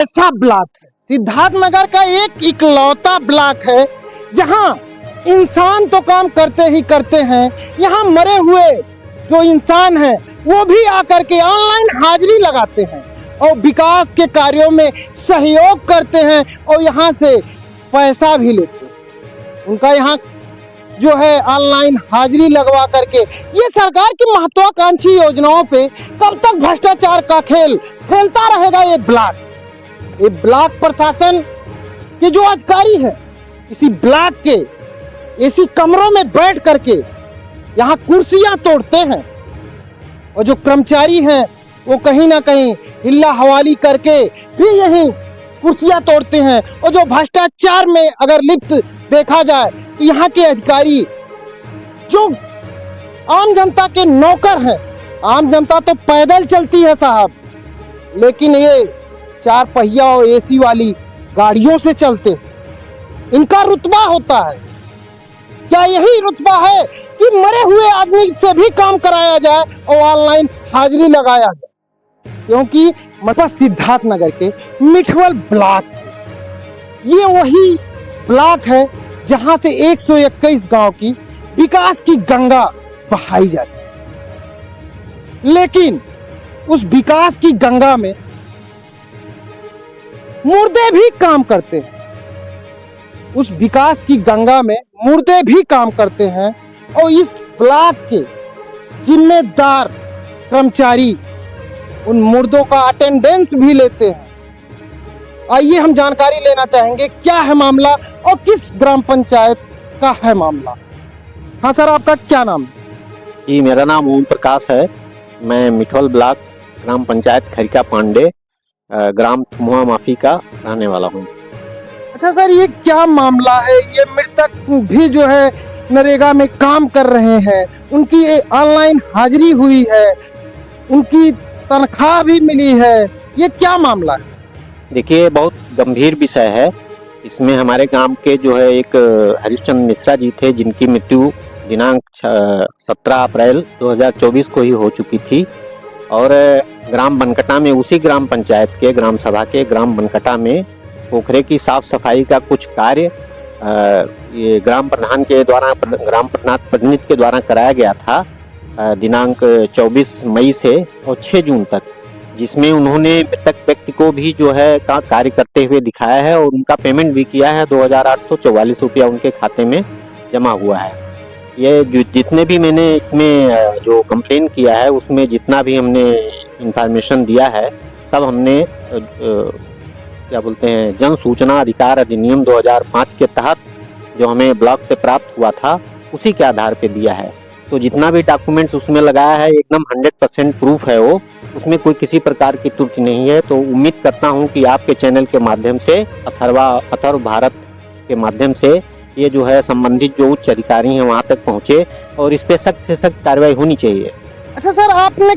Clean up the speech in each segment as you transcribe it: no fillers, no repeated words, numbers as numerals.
ऐसा ब्लॉक है, सिद्धार्थनगर का एक इकलौता ब्लॉक है जहां इंसान तो काम करते ही करते हैं, यहाँ मरे हुए जो इंसान हैं वो भी आकर के ऑनलाइन हाजिरी लगाते हैं और विकास के कार्यों में सहयोग करते हैं और यहाँ से पैसा भी लेते हैं। उनका यहाँ जो है ऑनलाइन हाजिरी लगवा करके ये सरकार की महत्वाकांक्षी योजनाओं पे कब तक भ्रष्टाचार का खेल खेलता रहेगा ये ब्लॉक प्रशासन के जो अधिकारी हैं इसी ब्लॉक के एसी कमरों में बैठ करके यहाँ कुर्सियां तोड़ते हैं और जो कर्मचारी हैं वो कहीं ना कहीं हिल्ला हवाली करके फिर यही कुर्सियां तोड़ते हैं। और जो भ्रष्टाचार में अगर लिप्त देखा जाए तो यहाँ के अधिकारी जो आम जनता के नौकर हैं, आम जनता तो पैदल चलती है साहब, लेकिन ये 4 पहिया और एसी वाली गाड़ियों से चलते, इनका रुतबा होता है। क्या यही रुतबा है कि मरे हुए आदमी से भी काम कराया जाए और ऑनलाइन हाजिरी लगाया जाए? क्योंकि मतलब सिद्धार्थनगर के मिठवल ब्लॉक, ये वही ब्लॉक है जहां से 121 गांव की विकास की गंगा बहाई जाती है, लेकिन उस विकास की गंगा में मुर्दे भी काम करते हैं। उस विकास की गंगा में मुर्दे भी काम करते हैं और इस ब्लॉक के जिम्मेदार कर्मचारी उन मुर्दों का अटेंडेंस भी लेते हैं। आइए हम जानकारी लेना चाहेंगे क्या है मामला और किस ग्राम पंचायत का है मामला। हाँ सर, आपका क्या नाम है? जी, मेरा नाम ओम प्रकाश है। मैं मिठवल ब्लॉक ग्राम पंचायत खरिका पांडे ग्राम थुमुआ माफी का रहने वाला हूँ। अच्छा सर, ये क्या मामला है? ये मृतक भी जो है नरेगा में काम कर रहे हैं, उनकी ऑनलाइन हाजिरी हुई है, उनकी तनख्वाह भी मिली है, ये क्या मामला है? देखिए, बहुत गंभीर विषय है। इसमें हमारे गांव के जो है एक हरिश्चंद्र मिश्रा जी थे जिनकी मृत्यु दिनांक 17 अप्रैल 2024 को ही हो चुकी थी और ग्राम बनकटा में, उसी ग्राम पंचायत के ग्राम सभा के ग्राम बनकटा में पोखरे की साफ सफाई का कुछ कार्य ये ग्राम प्रधान के द्वारा, ग्राम प्रतिनिधि के द्वारा कराया गया था दिनांक 24 मई से और 6 जून तक, जिसमें उन्होंने मृतक व्यक्ति को भी जो है कार्य करते हुए दिखाया है और उनका पेमेंट भी किया है। 2844 रुपया उनके खाते में जमा हुआ है। ये जितने भी मैंने इसमें जो कंप्लेन किया है उसमें जितना भी हमने इंफॉर्मेशन दिया है सब हमने क्या बोलते हैं, जन सूचना अधिकार अधिनियम 2005 के तहत जो हमें ब्लॉक से प्राप्त हुआ था उसी के आधार पे दिया है। तो जितना भी डॉक्यूमेंट्स उसमें लगाया है एकदम 100% प्रूफ है वो, उसमें कोई किसी प्रकार की त्रुटि नहीं है। तो उम्मीद करता हूं कि आपके चैनल के माध्यम से, अथर्व भारत के माध्यम से ये जो है संबंधित जो उच्च अधिकारी हैं वहां तक पहुंचे और इस पे सख्त से सख्त कार्रवाई होनी चाहिए। अच्छा सर, आपने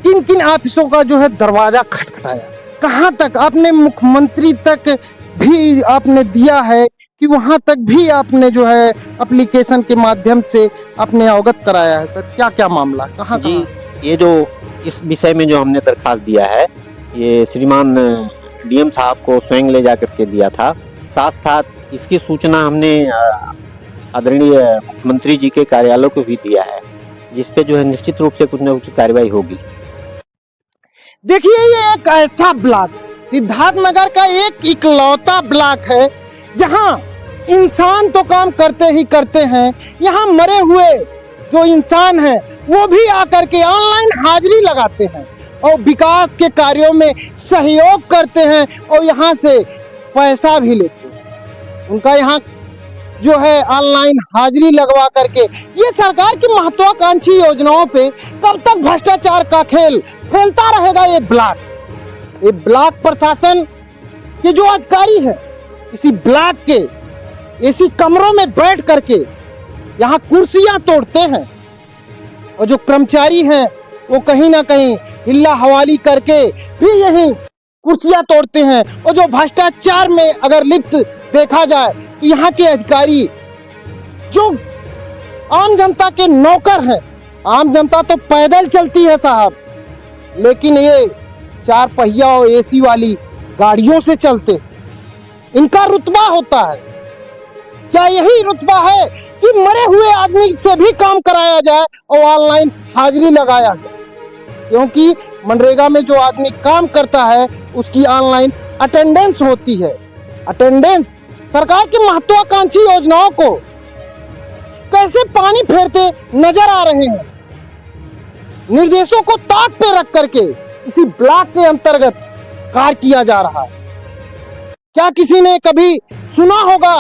किन किन ऑफिसों का जो है दरवाजा खटखटाया? कहां तक आपने मुख्यमंत्री तक भी आपने दिया है कि वहां तक भी आपने जो है एप्लीकेशन के माध्यम से आपने अवगत कराया है? सर, क्या क्या मामला है, कहाँ? जी, ये जो इस विषय में जो हमने दरखास्त दिया है ये श्रीमान डीएम साहब को स्वयं ले जाकर के दिया था। साथ साथ इसकी सूचना हमने आदरणीय मुख्यमंत्री जी के कार्यालय को भी दिया है, जिसपे जो है निश्चित रूप से कुछ न कुछ कार्रवाई होगी। देखिए, ये एक ऐसा ब्लॉक, सिद्धार्थनगर का एक इकलौता ब्लॉक है जहां इंसान तो काम करते ही करते हैं, यहाँ मरे हुए जो इंसान हैं वो भी आकर के ऑनलाइन हाजिरी लगाते हैं और विकास के कार्यों में सहयोग करते हैं और यहाँ से पैसा भी लेते हैं। उनका यहाँ जो है ऑनलाइन हाजिरी लगवा करके ये सरकार की महत्वाकांक्षी योजनाओं पे कब तक भ्रष्टाचार का खेल खेलता रहेगा ये ब्लॉक प्रशासन के जो अधिकारी हैं इसी ब्लॉक के एसी कमरों में बैठ करके यहाँ कुर्सियां तोड़ते हैं और जो कर्मचारी हैं वो कहीं ना कहीं हिल्ला हवाली करके फिर यही कुर्सियां तोड़ते हैं। और जो भ्रष्टाचार में अगर लिप्त देखा जाए तो यहाँ के अधिकारी जो आम जनता के नौकर हैं, आम जनता तो पैदल चलती है साहब, लेकिन ये 4 पहिया और एसी वाली गाड़ियों से चलते, इनका रुतबा होता है। क्या यही रुतबा है कि मरे हुए आदमी से भी काम कराया जाए और ऑनलाइन हाजिरी लगाया जाए? क्योंकि मनरेगा में जो आदमी काम करता है उसकी ऑनलाइन अटेंडेंस होती है। अटेंडेंस सरकार की महत्वाकांक्षी योजनाओं को कैसे पानी फेरते नजर आ रहे हैं। निर्देशों को ताक पे रख करके इसी ब्लॉक के अंतर्गत कार्य किया जा रहा है। क्या किसी ने कभी सुना होगा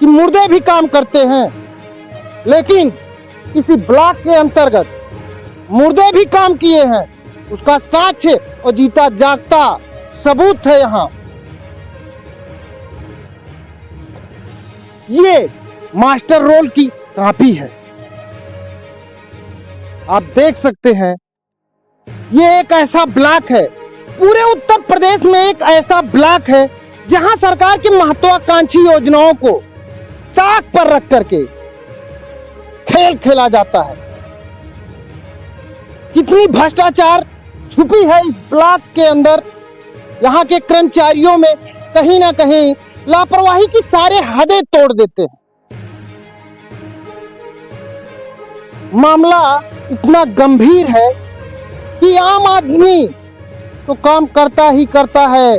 कि मुर्दे भी काम करते हैं? लेकिन इसी ब्लॉक के अंतर्गत मुर्दे भी काम किए हैं, उसका साक्ष्य और जीता जागता सबूत है यहाँ। ये मास्टर रोल की कॉपी है, आप देख सकते हैं। ये एक ऐसा ब्लॉक है, पूरे उत्तर प्रदेश में एक ऐसा ब्लॉक है जहां सरकार की महत्वाकांक्षी योजनाओं को ताक पर रख करके खेल खेला जाता है। कितनी भ्रष्टाचार छुपी है इस ब्लॉक के अंदर। यहाँ के कर्मचारियों में कहीं ना कहीं लापरवाही की सारे हदें तोड़ देते हैं। मामला इतना गंभीर है कि आम आदमी तो काम करता ही करता है,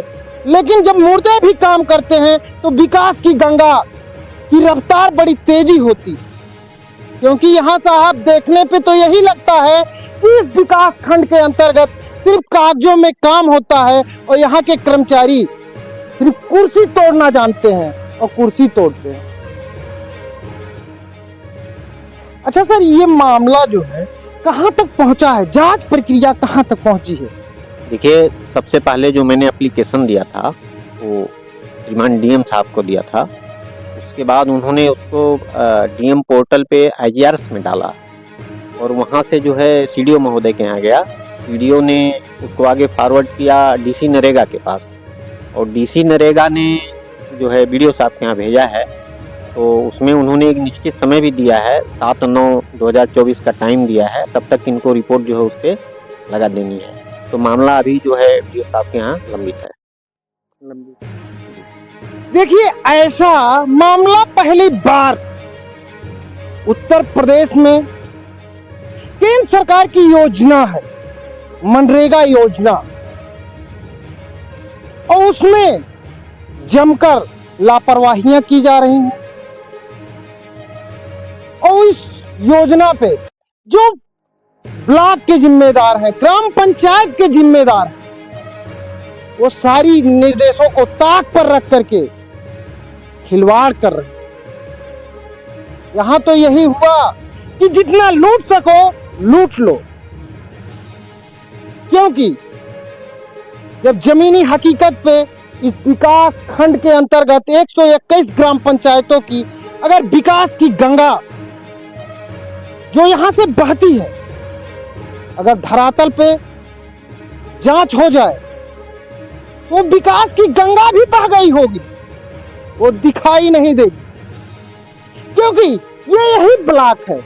लेकिन जब मुर्दे भी काम करते हैं तो विकास की गंगा की रफ्तार बड़ी तेजी होती। क्योंकि यहाँ साहब देखने पे तो यही लगता है कि इस विकास खंड के अंतर्गत सिर्फ कागजों में काम होता है और यहाँ के कर्मचारी सिर्फ कुर्सी तोड़ना जानते हैं और कुर्सी तोड़ते हैं। अच्छा सर, ये मामला जो है कहाँ तक पहुँचा है, जांच प्रक्रिया कहाँ तक पहुँची है? देखिए, सबसे पहले जो मैंने एप्लीकेशन दिया था वो श्रीमान डीएम साहब को दिया था। उसके बाद उन्होंने उसको डीएम पोर्टल पे IGRS में डाला और वहाँ से जो है सीडीओ महोदय के यहाँ गया। सीडीओ ने उसको आगे फॉरवर्ड किया डीसी नरेगा के पास और डीसी नरेगा ने जो है बीडीओ साहब के यहाँ भेजा है। तो उसमें उन्होंने एक निश्चित समय भी दिया है, 7/9/2024 का टाइम दिया है, तब तक इनको रिपोर्ट जो है उस पर लगा देनी है। तो मामला अभी जो है बीडीओ साहब के यहाँ लंबित है। देखिए, ऐसा मामला पहली बार उत्तर प्रदेश में केंद्र सरकार की योजना है, मनरेगा योजना, और उसमें जमकर लापरवाहियां की जा रही हैं। और इस योजना पे जो ब्लॉक के जिम्मेदार हैं, ग्राम पंचायत के जिम्मेदार हैं, वो सारी निर्देशों को ताक पर रख करके खिलवाड़ कर रहे हैं। यहां तो यही हुआ कि जितना लूट सको लूट लो, क्योंकि जब जमीनी हकीकत पे इस विकास खंड के अंतर्गत 121 ग्राम पंचायतों की अगर विकास की गंगा जो यहां से बहती है, अगर धरातल पे जांच हो जाए तो विकास की गंगा भी बह गई होगी, वो दिखाई नहीं देगी। क्योंकि ये यही ब्लॉक है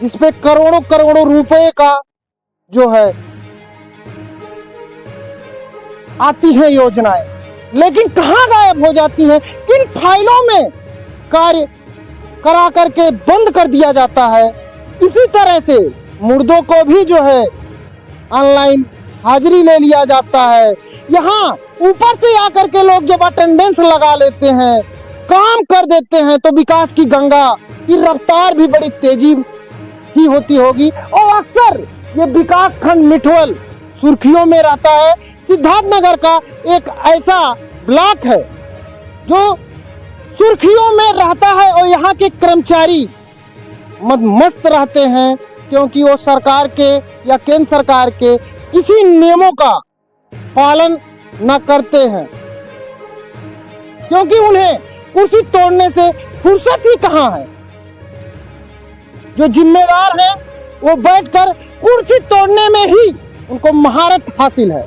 जिसपे करोड़ों करोड़ों रुपए का जो है आती है योजनाएं, लेकिन कहां गायब हो जाती है, किन फाइलों में कार्य करा करके बंद कर दिया जाता है। इसी तरह से मुर्दों को भी जो है ऑनलाइन हाजिरी ले लिया जाता है। यहाँ ऊपर से आकर के लोग जब अटेंडेंस लगा लेते हैं, काम कर देते हैं, तो विकास की गंगा की रफ्तार भी बड़ी तेजी की होती होगी। और अक्सर ये विकास खंड मिठवल सुर्खियों में रहता है। सिद्धार्थनगर का एक ऐसा ब्लॉक है जो सुर्खियों में रहता है और यहाँ के कर्मचारी मस्त रहते हैं, क्योंकि वो सरकार के या केंद्र सरकार के किसी नियमों का पालन न करते हैं, क्योंकि उन्हें कुर्सी तोड़ने से फुर्सत ही कहाँ है। जो जिम्मेदार हैं वो बैठकर कुर्सी तोड़ने में ही उनको महारत हासिल है।